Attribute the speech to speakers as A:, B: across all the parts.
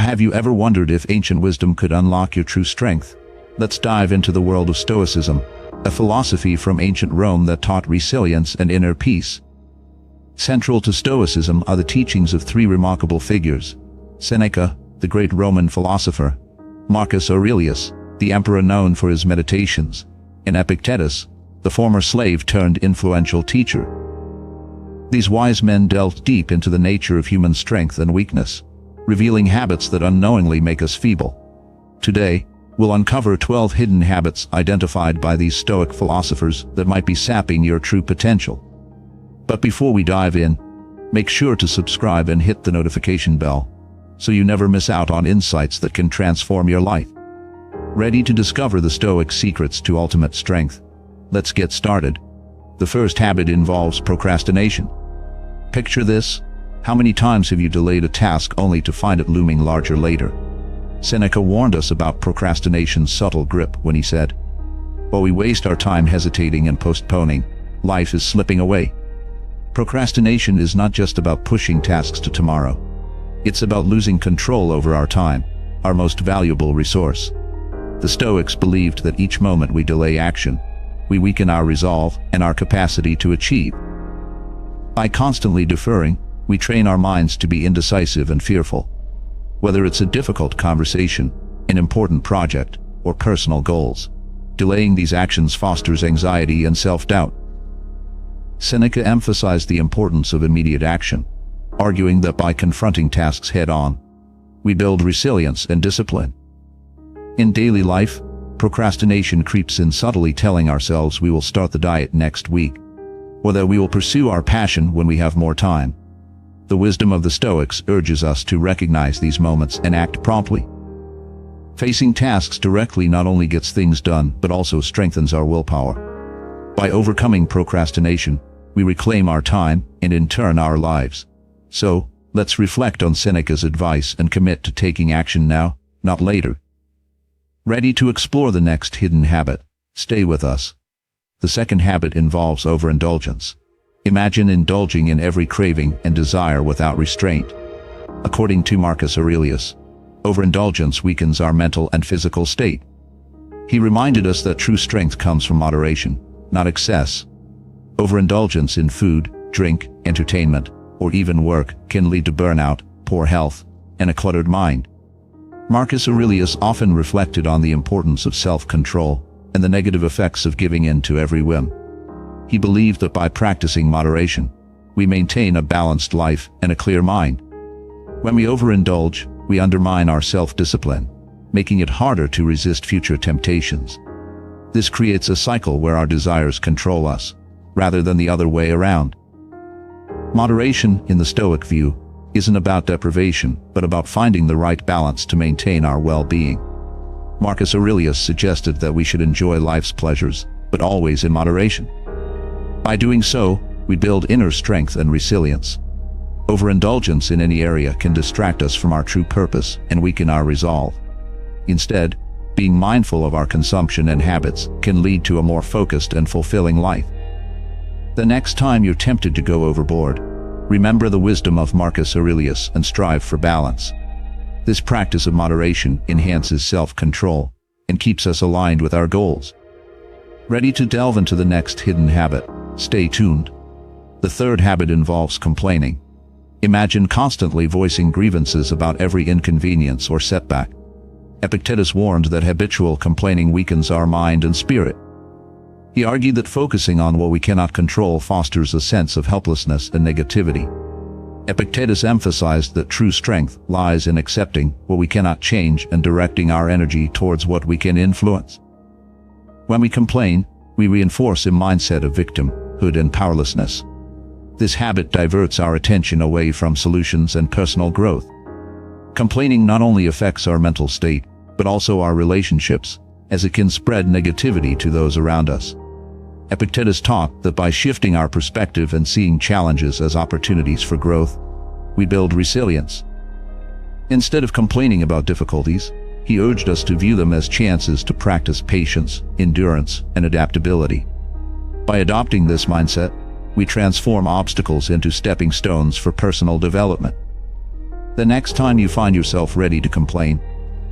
A: Have you ever wondered if ancient wisdom could unlock your true strength? Let's dive into the world of Stoicism, a philosophy from ancient Rome that taught resilience and inner peace. Central to Stoicism are the teachings of three remarkable figures: Seneca, the great Roman philosopher; Marcus Aurelius, the emperor known for his meditations; and Epictetus, the former slave-turned-influential teacher. These wise men delved deep into the nature of human strength and weakness, revealing habits that unknowingly make us feeble. Today, we'll uncover 12 hidden habits identified by these Stoic philosophers that might be sapping your true potential. But before we dive in, make sure to subscribe and hit the notification bell, so you never miss out on insights that can transform your life. Ready to discover the Stoic secrets to ultimate strength? Let's get started. The first habit involves procrastination. Picture this: how many times have you delayed a task only to find it looming larger later? Seneca warned us about procrastination's subtle grip when he said, "While we waste our time hesitating and postponing, life is slipping away." Procrastination is not just about pushing tasks to tomorrow. It's about losing control over our time, our most valuable resource. The Stoics believed that each moment we delay action, we weaken our resolve and our capacity to achieve. By constantly deferring, we train our minds to be indecisive and fearful. Whether it's a difficult conversation, an important project, or personal goals, delaying these actions fosters anxiety and self-doubt. Seneca emphasized the importance of immediate action, arguing that by confronting tasks head-on, we build resilience and discipline. In daily life, procrastination creeps in subtly, telling ourselves we will start the diet next week, or that we will pursue our passion when we have more time. The wisdom of the Stoics urges us to recognize these moments and act promptly. Facing tasks directly not only gets things done, but also strengthens our willpower. By overcoming procrastination, we reclaim our time and in turn our lives. So, let's reflect on Seneca's advice and commit to taking action now, not later. Ready to explore the next hidden habit? Stay with us. The second habit involves overindulgence. Imagine indulging in every craving and desire without restraint. According to Marcus Aurelius, overindulgence weakens our mental and physical state. He reminded us that true strength comes from moderation, not excess. Overindulgence in food, drink, entertainment, or even work can lead to burnout, poor health, and a cluttered mind. Marcus Aurelius often reflected on the importance of self-control and the negative effects of giving in to every whim. He believed that by practicing moderation, we maintain a balanced life and a clear mind. When we overindulge, we undermine our self-discipline, making it harder to resist future temptations. This creates a cycle where our desires control us, rather than the other way around. Moderation, in the Stoic view, isn't about deprivation, but about finding the right balance to maintain our well-being. Marcus Aurelius suggested that we should enjoy life's pleasures, but always in moderation. By doing so, we build inner strength and resilience. Overindulgence in any area can distract us from our true purpose and weaken our resolve. Instead, being mindful of our consumption and habits can lead to a more focused and fulfilling life. The next time you're tempted to go overboard, remember the wisdom of Marcus Aurelius and strive for balance. This practice of moderation enhances self-control and keeps us aligned with our goals. Ready to delve into the next hidden habit? Stay tuned. The third habit involves complaining. Imagine constantly voicing grievances about every inconvenience or setback. Epictetus warned that habitual complaining weakens our mind and spirit. He argued that focusing on what we cannot control fosters a sense of helplessness and negativity. Epictetus emphasized that true strength lies in accepting what we cannot change and directing our energy towards what we can influence. When we complain, we reinforce a mindset of victimhood and powerlessness. This habit diverts our attention away from solutions and personal growth. Complaining not only affects our mental state, but also our relationships, as it can spread negativity to those around us. Epictetus taught that by shifting our perspective and seeing challenges as opportunities for growth, we build resilience. Instead of complaining about difficulties, he urged us to view them as chances to practice patience, endurance, and adaptability. By adopting this mindset, we transform obstacles into stepping stones for personal development. The next time you find yourself ready to complain,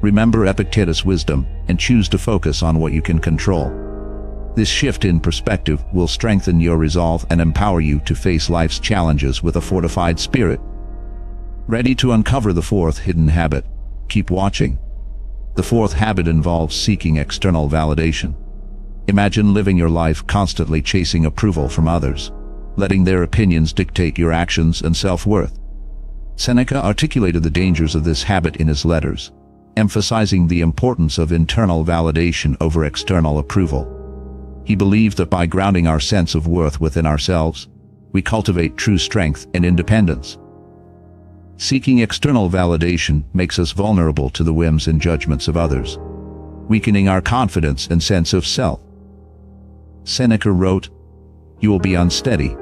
A: remember Epictetus' wisdom and choose to focus on what you can control. This shift in perspective will strengthen your resolve and empower you to face life's challenges with a fortified spirit. Ready to uncover the fourth hidden habit? Keep watching. The fourth habit involves seeking external validation. Imagine living your life constantly chasing approval from others, letting their opinions dictate your actions and self-worth. Seneca articulated the dangers of this habit in his letters, emphasizing the importance of internal validation over external approval. He believed that by grounding our sense of worth within ourselves, we cultivate true strength and independence. Seeking external validation makes us vulnerable to the whims and judgments of others, weakening our confidence and sense of self. Seneca wrote, "You will be unsteady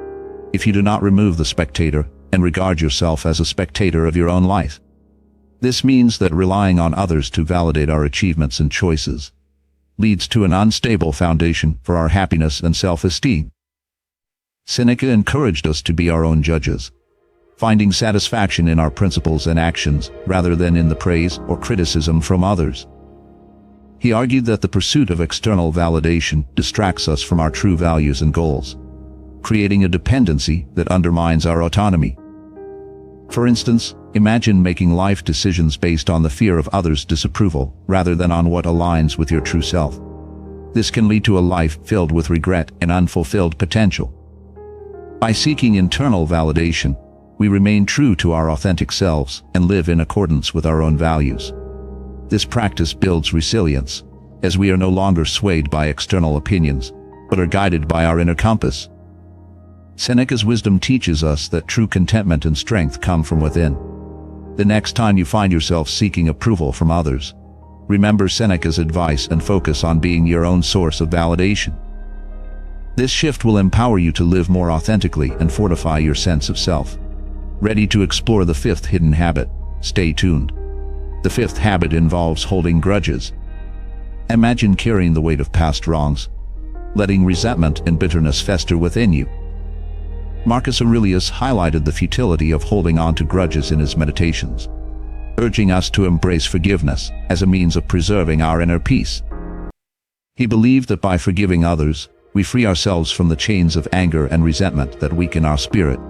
A: if you do not remove the spectator and regard yourself as a spectator of your own life." This means that relying on others to validate our achievements and choices leads to an unstable foundation for our happiness and self-esteem. Seneca encouraged us to be our own judges, finding satisfaction in our principles and actions rather than in the praise or criticism from others. He argued that the pursuit of external validation distracts us from our true values and goals, creating a dependency that undermines our autonomy. For instance, imagine making life decisions based on the fear of others' disapproval rather than on what aligns with your true self. This can lead to a life filled with regret and unfulfilled potential. By seeking internal validation, we remain true to our authentic selves and live in accordance with our own values. This practice builds resilience, as we are no longer swayed by external opinions, but are guided by our inner compass. Seneca's wisdom teaches us that true contentment and strength come from within. The next time you find yourself seeking approval from others, remember Seneca's advice and focus on being your own source of validation. This shift will empower you to live more authentically and fortify your sense of self. Ready to explore the fifth hidden habit? Stay tuned. The fifth habit involves holding grudges. Imagine carrying the weight of past wrongs, letting resentment and bitterness fester within you. Marcus Aurelius highlighted the futility of holding on to grudges in his Meditations, urging us to embrace forgiveness as a means of preserving our inner peace. He believed that by forgiving others, we free ourselves from the chains of anger and resentment that weaken our spirit.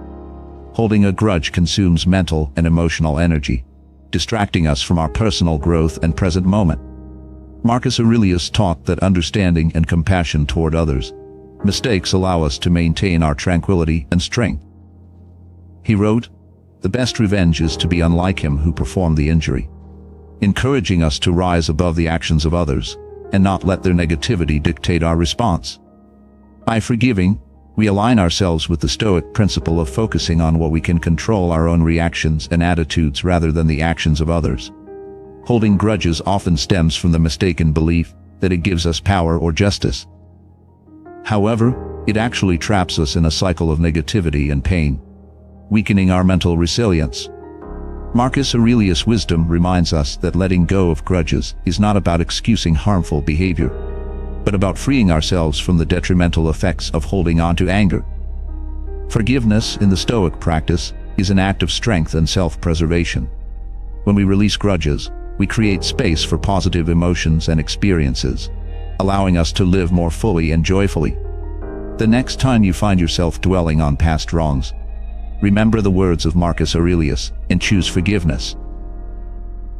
A: Holding a grudge consumes mental and emotional energy, distracting us from our personal growth and present moment. Marcus Aurelius taught that understanding and compassion toward others' mistakes allow us to maintain our tranquility and strength. He wrote, "The best revenge is to be unlike him who performed the injury," encouraging us to rise above the actions of others and not let their negativity dictate our response. By forgiving, we align ourselves with the Stoic principle of focusing on what we can control, our own reactions and attitudes rather than the actions of others. Holding grudges often stems from the mistaken belief that it gives us power or justice. However, it actually traps us in a cycle of negativity and pain, weakening our mental resilience. Marcus Aurelius' wisdom reminds us that letting go of grudges is not about excusing harmful behavior, but about freeing ourselves from the detrimental effects of holding on to anger. Forgiveness in the Stoic practice is an act of strength and self-preservation. When we release grudges, we create space for positive emotions and experiences, allowing us to live more fully and joyfully. The next time you find yourself dwelling on past wrongs, remember the words of Marcus Aurelius and choose forgiveness.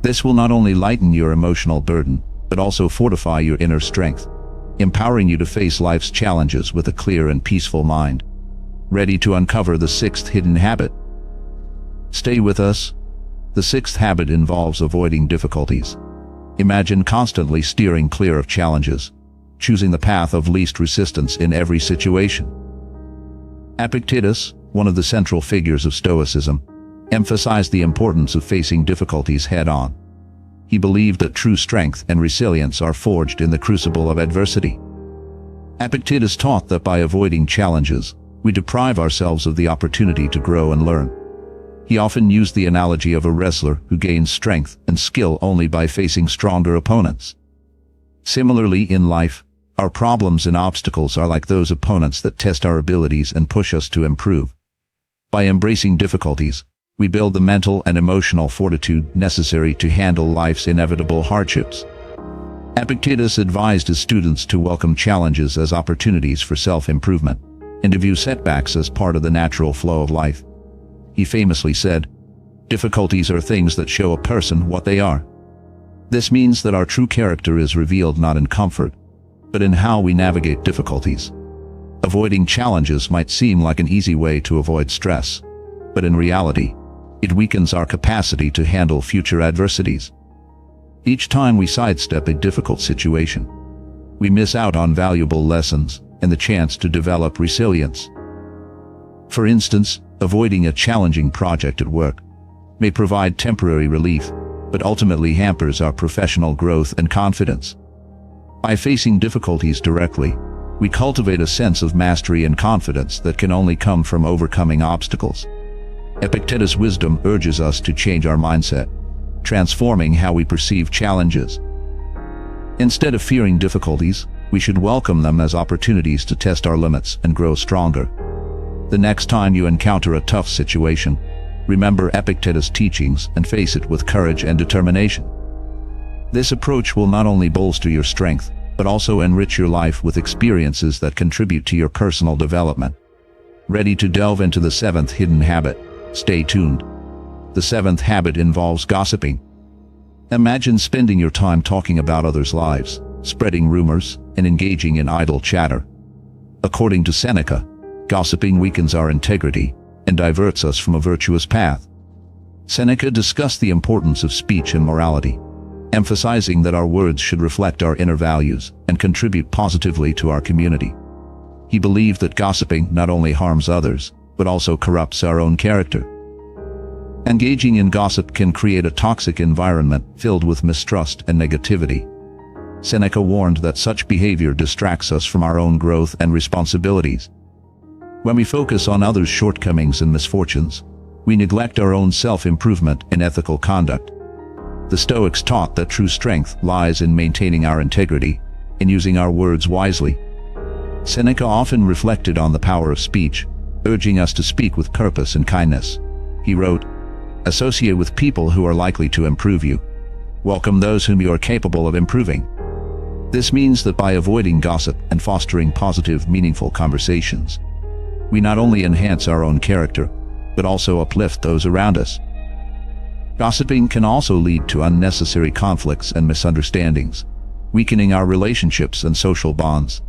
A: This will not only lighten your emotional burden, but also fortify your inner strength, empowering you to face life's challenges with a clear and peaceful mind. Ready to uncover the sixth hidden habit? Stay with us. The sixth habit involves avoiding difficulties. Imagine constantly steering clear of challenges, choosing the path of least resistance in every situation. Epictetus, one of the central figures of Stoicism, emphasized the importance of facing difficulties head-on. He believed that true strength and resilience are forged in the crucible of adversity. Epictetus taught that by avoiding challenges, we deprive ourselves of the opportunity to grow and learn. He often used the analogy of a wrestler who gains strength and skill only by facing stronger opponents. Similarly, in life, our problems and obstacles are like those opponents that test our abilities and push us to improve. By embracing difficulties, we build the mental and emotional fortitude necessary to handle life's inevitable hardships. Epictetus advised his students to welcome challenges as opportunities for self-improvement, and to view setbacks as part of the natural flow of life. He famously said, "Difficulties are things that show a person what they are." This means that our true character is revealed not in comfort, but in how we navigate difficulties. Avoiding challenges might seem like an easy way to avoid stress, but in reality, it weakens our capacity to handle future adversities. Each time we sidestep a difficult situation, we miss out on valuable lessons and the chance to develop resilience. For instance, avoiding a challenging project at work may provide temporary relief, but ultimately hampers our professional growth and confidence. By facing difficulties directly, we cultivate a sense of mastery and confidence that can only come from overcoming obstacles. Epictetus' wisdom urges us to change our mindset, transforming how we perceive challenges. Instead of fearing difficulties, we should welcome them as opportunities to test our limits and grow stronger. The next time you encounter a tough situation, remember Epictetus' teachings and face it with courage and determination. This approach will not only bolster your strength, but also enrich your life with experiences that contribute to your personal development. Ready to delve into the seventh hidden habit? Stay tuned. The seventh habit involves gossiping. Imagine spending your time talking about others' lives, spreading rumors, and engaging in idle chatter. According to Seneca, gossiping weakens our integrity and diverts us from a virtuous path. Seneca discussed the importance of speech and morality, emphasizing that our words should reflect our inner values and contribute positively to our community. He believed that gossiping not only harms others, but also corrupts our own character. Engaging in gossip can create a toxic environment filled with mistrust and negativity. Seneca warned that such behavior distracts us from our own growth and responsibilities. When we focus on others' shortcomings and misfortunes, we neglect our own self-improvement and ethical conduct. The Stoics taught that true strength lies in maintaining our integrity and using our words wisely. Seneca often reflected on the power of speech, urging us to speak with purpose and kindness. He wrote, "Associate with people who are likely to improve you. Welcome those whom you are capable of improving." This means that by avoiding gossip and fostering positive, meaningful conversations, we not only enhance our own character, but also uplift those around us. Gossiping can also lead to unnecessary conflicts and misunderstandings, weakening our relationships and social bonds.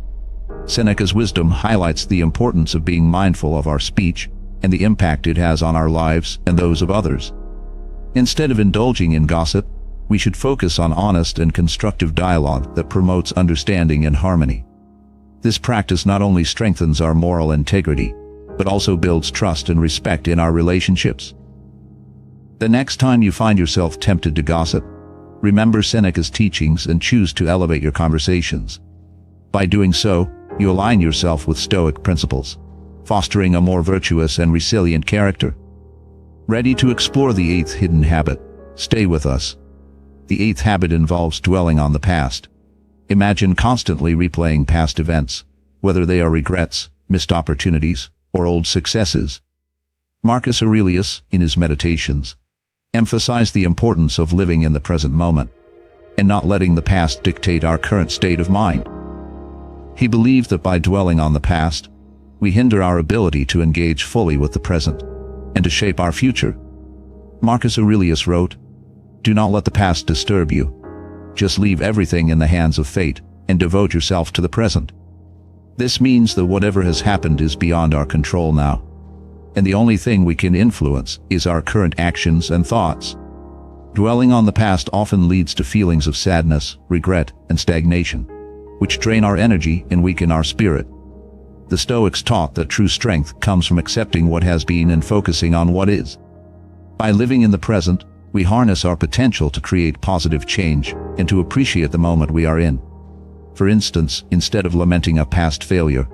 A: Seneca's wisdom highlights the importance of being mindful of our speech and the impact it has on our lives and those of others. Instead of indulging in gossip, we should focus on honest and constructive dialogue that promotes understanding and harmony. This practice not only strengthens our moral integrity, but also builds trust and respect in our relationships. The next time you find yourself tempted to gossip, remember Seneca's teachings and choose to elevate your conversations. By doing so, you align yourself with Stoic principles, fostering a more virtuous and resilient character. Ready to explore the eighth hidden habit? Stay with us. The eighth habit involves dwelling on the past. Imagine constantly replaying past events, whether they are regrets, missed opportunities, or old successes. Marcus Aurelius, in his Meditations, emphasized the importance of living in the present moment, and not letting the past dictate our current state of mind. He believed that by dwelling on the past, we hinder our ability to engage fully with the present, and to shape our future. Marcus Aurelius wrote, "Do not let the past disturb you. Just leave everything in the hands of fate, and devote yourself to the present." This means that whatever has happened is beyond our control now, and the only thing we can influence is our current actions and thoughts. Dwelling on the past often leads to feelings of sadness, regret, and stagnation, which drain our energy and weaken our spirit. The Stoics taught that true strength comes from accepting what has been and focusing on what is. By living in the present, we harness our potential to create positive change and to appreciate the moment we are in. For instance, instead of lamenting a past failure,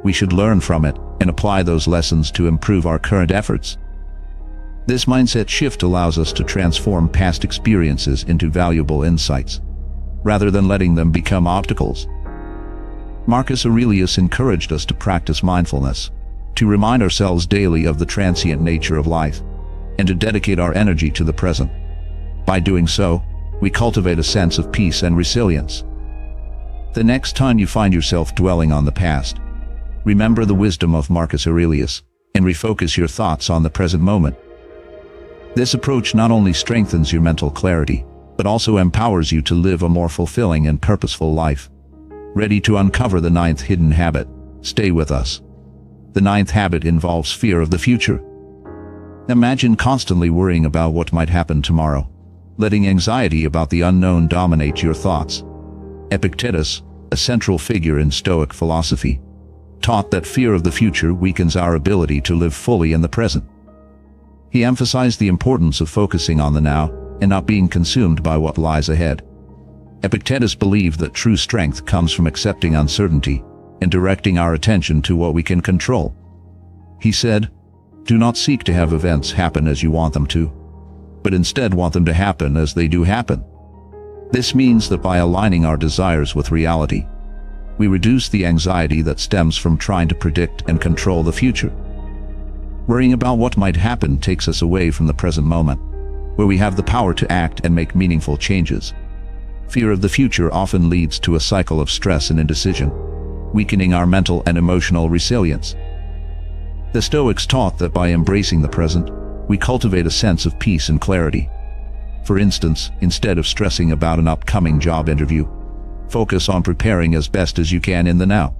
A: we should learn from it and apply those lessons to improve our current efforts. This mindset shift allows us to transform past experiences into valuable insights, rather than letting them become obstacles. Marcus Aurelius encouraged us to practice mindfulness, to remind ourselves daily of the transient nature of life, and to dedicate our energy to the present. By doing so, we cultivate a sense of peace and resilience. The next time you find yourself dwelling on the past, remember the wisdom of Marcus Aurelius and refocus your thoughts on the present moment. This approach not only strengthens your mental clarity, but also empowers you to live a more fulfilling and purposeful life. Ready to uncover the ninth hidden habit? Stay with us. The ninth habit involves fear of the future. Imagine constantly worrying about what might happen tomorrow, letting anxiety about the unknown dominate your thoughts. Epictetus, a central figure in Stoic philosophy, taught that fear of the future weakens our ability to live fully in the present. He emphasized the importance of focusing on the now and not being consumed by what lies ahead. Epictetus believed that true strength comes from accepting uncertainty and directing our attention to what we can control. He said, "Do not seek to have events happen as you want them to, but instead want them to happen as they do happen." This means that by aligning our desires with reality, we reduce the anxiety that stems from trying to predict and control the future. Worrying about what might happen takes us away from the present moment, where we have the power to act and make meaningful changes. Fear of the future often leads to a cycle of stress and indecision, weakening our mental and emotional resilience. The Stoics taught that by embracing the present, we cultivate a sense of peace and clarity. For instance, instead of stressing about an upcoming job interview, focus on preparing as best as you can in the now.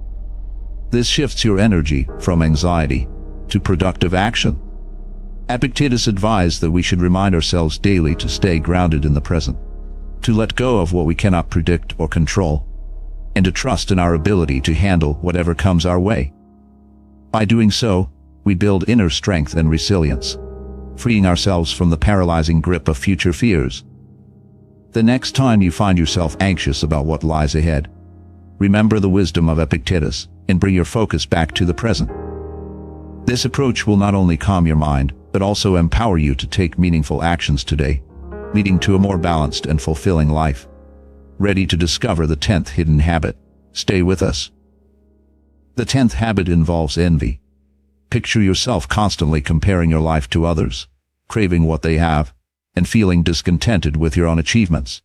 A: This shifts your energy from anxiety to productive action. Epictetus advised that we should remind ourselves daily to stay grounded in the present, to let go of what we cannot predict or control, and to trust in our ability to handle whatever comes our way. By doing so, we build inner strength and resilience, freeing ourselves from the paralyzing grip of future fears. The next time you find yourself anxious about what lies ahead, remember the wisdom of Epictetus and bring your focus back to the present. This approach will not only calm your mind, but also empower you to take meaningful actions today, leading to a more balanced and fulfilling life. Ready to discover the 10th hidden habit? Stay with us. The 10th habit involves envy. Picture yourself constantly comparing your life to others, craving what they have, and feeling discontented with your own achievements.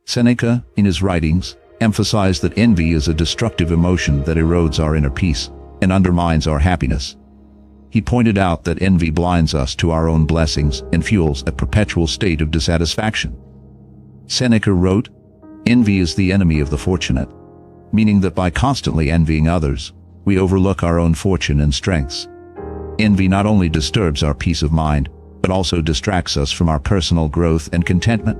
A: Seneca, in his writings, emphasized that envy is a destructive emotion that erodes our inner peace and undermines our happiness. He pointed out that envy blinds us to our own blessings and fuels a perpetual state of dissatisfaction. Seneca wrote, "Envy is the enemy of the fortunate," meaning that by constantly envying others, we overlook our own fortune and strengths. Envy not only disturbs our peace of mind, but also distracts us from our personal growth and contentment.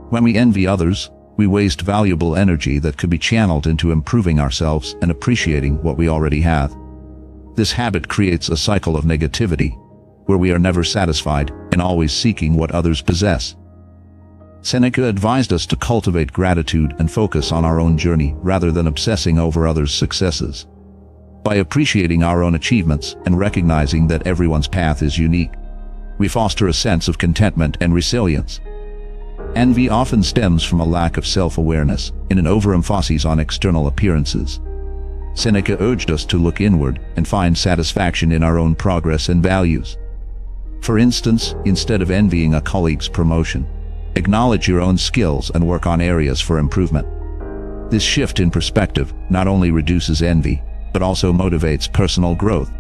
A: When we envy others, we waste valuable energy that could be channeled into improving ourselves and appreciating what we already have. This habit creates a cycle of negativity, where we are never satisfied and always seeking what others possess. Seneca advised us to cultivate gratitude and focus on our own journey rather than obsessing over others' successes. By appreciating our own achievements and recognizing that everyone's path is unique, we foster a sense of contentment and resilience. Envy often stems from a lack of self-awareness and an overemphasis on external appearances. Seneca urged us to look inward and find satisfaction in our own progress and values. For instance, instead of envying a colleague's promotion, acknowledge your own skills and work on areas for improvement. This shift in perspective not only reduces envy, but also motivates personal growth.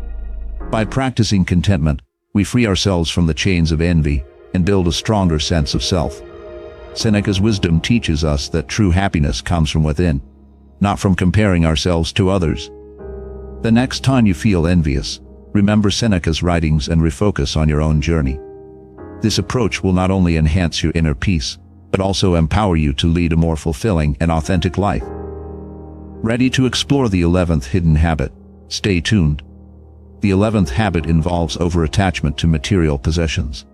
A: By practicing contentment, we free ourselves from the chains of envy and build a stronger sense of self. Seneca's wisdom teaches us that true happiness comes from within, not from comparing ourselves to others. The next time you feel envious, remember Seneca's writings and refocus on your own journey. This approach will not only enhance your inner peace, but also empower you to lead a more fulfilling and authentic life. Ready to explore the 11th hidden habit? Stay tuned. The 11th habit involves overattachment to material possessions.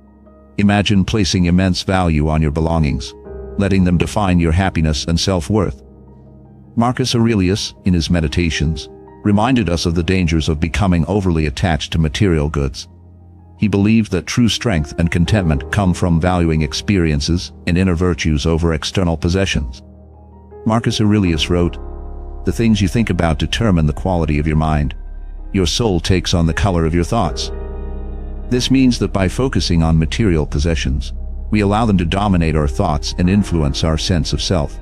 A: Imagine placing immense value on your belongings, letting them define your happiness and self-worth. Marcus Aurelius, in his Meditations, reminded us of the dangers of becoming overly attached to material goods. He believed that true strength and contentment come from valuing experiences and inner virtues over external possessions. Marcus Aurelius wrote, "The things you think about determine the quality of your mind. Your soul takes on the color of your thoughts." This means that by focusing on material possessions, we allow them to dominate our thoughts and influence our sense of self.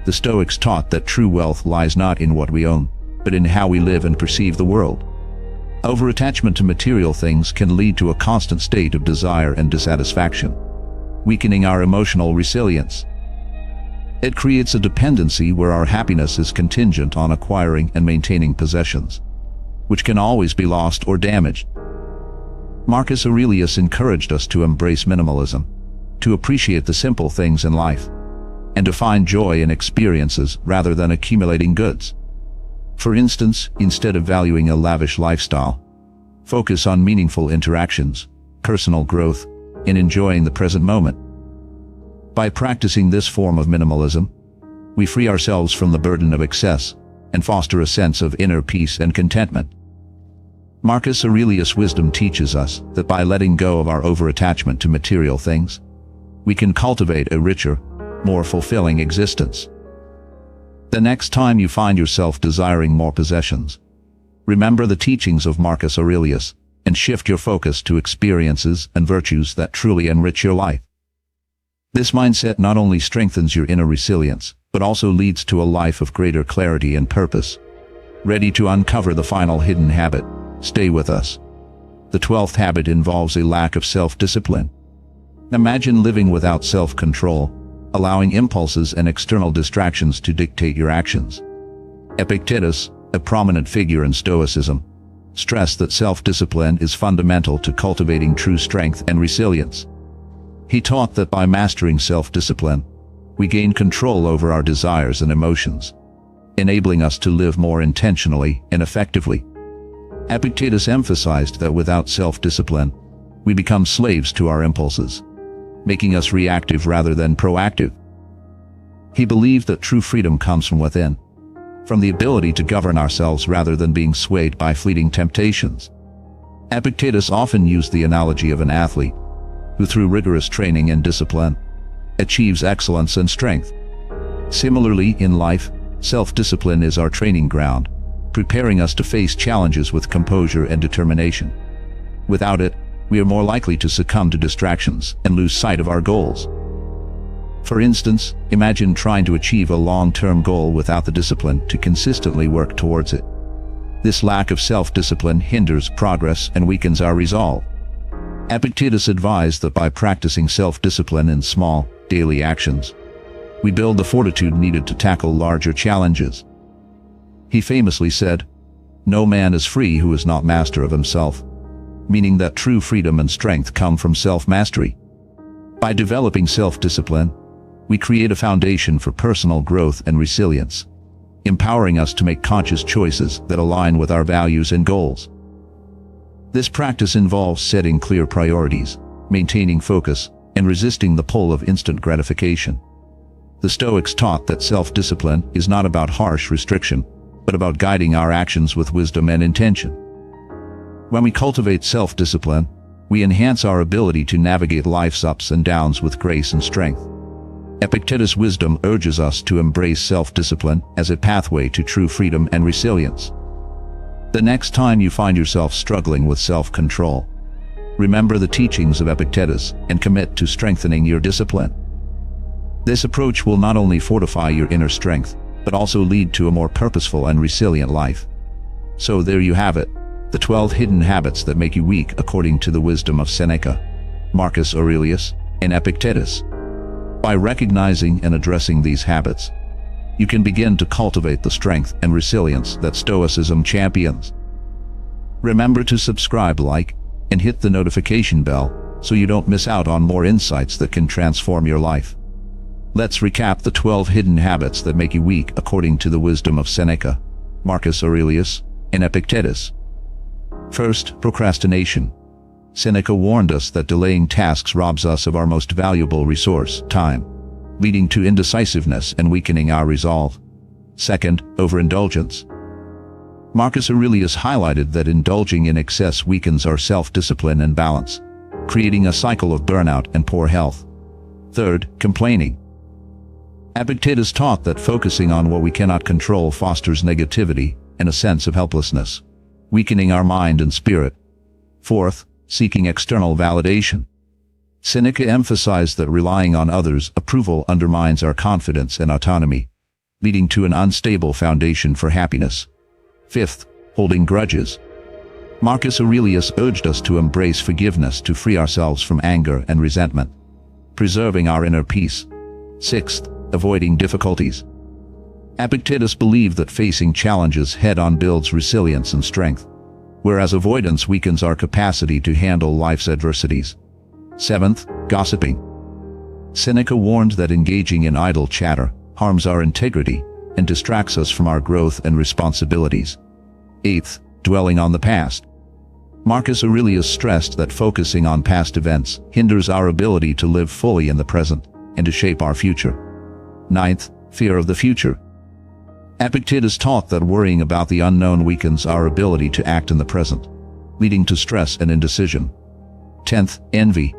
A: The Stoics taught that true wealth lies not in what we own, but in how we live and perceive the world. Over-attachment to material things can lead to a constant state of desire and dissatisfaction, weakening our emotional resilience. It creates a dependency where our happiness is contingent on acquiring and maintaining possessions, which can always be lost or damaged. Marcus Aurelius encouraged us to embrace minimalism, to appreciate the simple things in life, and to find joy in experiences rather than accumulating goods. For instance, instead of valuing a lavish lifestyle, focus on meaningful interactions, personal growth, and enjoying the present moment. By practicing this form of minimalism, we free ourselves from the burden of excess and foster a sense of inner peace and contentment. Marcus Aurelius' wisdom teaches us that by letting go of our over-attachment to material things, we can cultivate a richer, more fulfilling existence. The next time you find yourself desiring more possessions, remember the teachings of Marcus Aurelius and shift your focus to experiences and virtues that truly enrich your life. This mindset not only strengthens your inner resilience, but also leads to a life of greater clarity and purpose. Ready to uncover the final hidden habit? Stay with us. The 12th habit involves a lack of self-discipline. Imagine living without self-control, allowing impulses and external distractions to dictate your actions. Epictetus, a prominent figure in Stoicism, stressed that self-discipline is fundamental to cultivating true strength and resilience. He taught that by mastering self-discipline, we gain control over our desires and emotions, enabling us to live more intentionally and effectively. Epictetus emphasized that without self-discipline, we become slaves to our impulses, making us reactive rather than proactive. He believed that true freedom comes from within, from the ability to govern ourselves rather than being swayed by fleeting temptations. Epictetus often used the analogy of an athlete who, through rigorous training and discipline, achieves excellence and strength. Similarly, in life, self-discipline is our training ground, preparing us to face challenges with composure and determination. Without it, we are more likely to succumb to distractions and lose sight of our goals. For instance, imagine trying to achieve a long-term goal without the discipline to consistently work towards it. This lack of self-discipline hinders progress and weakens our resolve. Epictetus advised that by practicing self-discipline in small, daily actions, we build the fortitude needed to tackle larger challenges. He famously said, "No man is free who is not master of himself," meaning that true freedom and strength come from self-mastery. By developing self-discipline, we create a foundation for personal growth and resilience, empowering us to make conscious choices that align with our values and goals. This practice involves setting clear priorities, maintaining focus, and resisting the pull of instant gratification. The Stoics taught that self-discipline is not about harsh restriction, but about guiding our actions with wisdom and intention. When we cultivate self-discipline, we enhance our ability to navigate life's ups and downs with grace and strength. Epictetus' wisdom urges us to embrace self-discipline as a pathway to true freedom and resilience. The next time you find yourself struggling with self-control, remember the teachings of Epictetus and commit to strengthening your discipline. This approach will not only fortify your inner strength, but also lead to a more purposeful and resilient life. So there you have it, the 12 hidden habits that make you weak according to the wisdom of Seneca, Marcus Aurelius, and Epictetus. By recognizing and addressing these habits, you can begin to cultivate the strength and resilience that Stoicism champions. Remember to subscribe, like, and hit the notification bell so you don't miss out on more insights that can transform your life. Let's recap the 12 hidden habits that make you weak according to the wisdom of Seneca, Marcus Aurelius, and Epictetus. First, procrastination. Seneca warned us that delaying tasks robs us of our most valuable resource, time, leading to indecisiveness and weakening our resolve. Second, overindulgence. Marcus Aurelius highlighted that indulging in excess weakens our self-discipline and balance, creating a cycle of burnout and poor health. Third, complaining. Epictetus taught that focusing on what we cannot control fosters negativity and a sense of helplessness, weakening our mind and spirit. Fourth, seeking external validation. Seneca emphasized that relying on others' approval undermines our confidence and autonomy, leading to an unstable foundation for happiness. Fifth, holding grudges. Marcus Aurelius urged us to embrace forgiveness to free ourselves from anger and resentment, preserving our inner peace. Sixth, avoiding difficulties. Epictetus believed that facing challenges head-on builds resilience and strength, whereas avoidance weakens our capacity to handle life's adversities. Seventh, gossiping. Seneca warned that engaging in idle chatter harms our integrity and distracts us from our growth and responsibilities. Eighth, dwelling on the past. Marcus Aurelius stressed that focusing on past events hinders our ability to live fully in the present and to shape our future. Ninth, fear of the future. Epictetus taught that worrying about the unknown weakens our ability to act in the present, leading to stress and indecision. 10th, envy.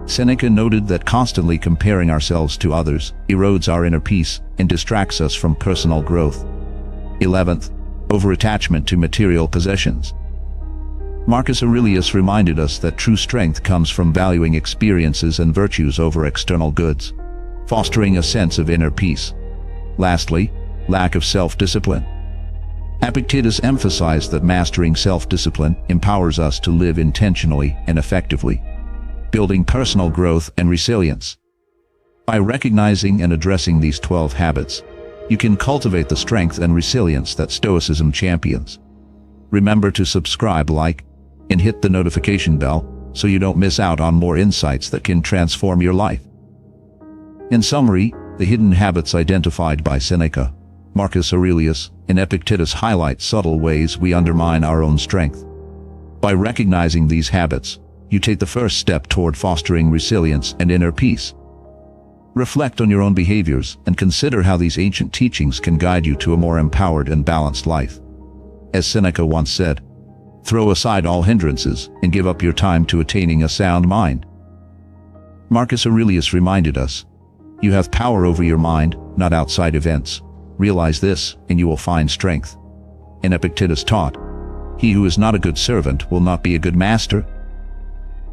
A: Seneca noted that constantly comparing ourselves to others erodes our inner peace and distracts us from personal growth. 11th, overattachment to material possessions. Marcus Aurelius reminded us that true strength comes from valuing experiences and virtues over external goods, fostering a sense of inner peace. Lastly, lack of self-discipline. Epictetus emphasized that mastering self-discipline empowers us to live intentionally and effectively, building personal growth and resilience. By recognizing and addressing these 12 habits, you can cultivate the strength and resilience that Stoicism champions. Remember to subscribe, like, and hit the notification bell so you don't miss out on more insights that can transform your life. In summary, the hidden habits identified by Seneca, Marcus Aurelius, and Epictetus highlight subtle ways we undermine our own strength. By recognizing these habits, you take the first step toward fostering resilience and inner peace. Reflect on your own behaviors and consider how these ancient teachings can guide you to a more empowered and balanced life. As Seneca once said, "Throw aside all hindrances and give up your time to attaining a sound mind." Marcus Aurelius reminded us, "You have power over your mind, not outside events. Realize this, and you will find strength." And Epictetus taught, "He who is not a good servant will not be a good master."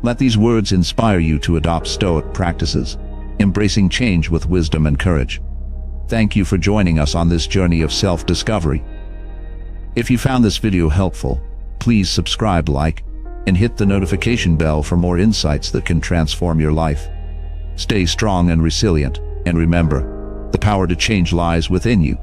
A: Let these words inspire you to adopt Stoic practices, embracing change with wisdom and courage. Thank you for joining us on this journey of self-discovery. If you found this video helpful, please subscribe, like, and hit the notification bell for more insights that can transform your life. Stay strong and resilient, and remember, the power to change lies within you.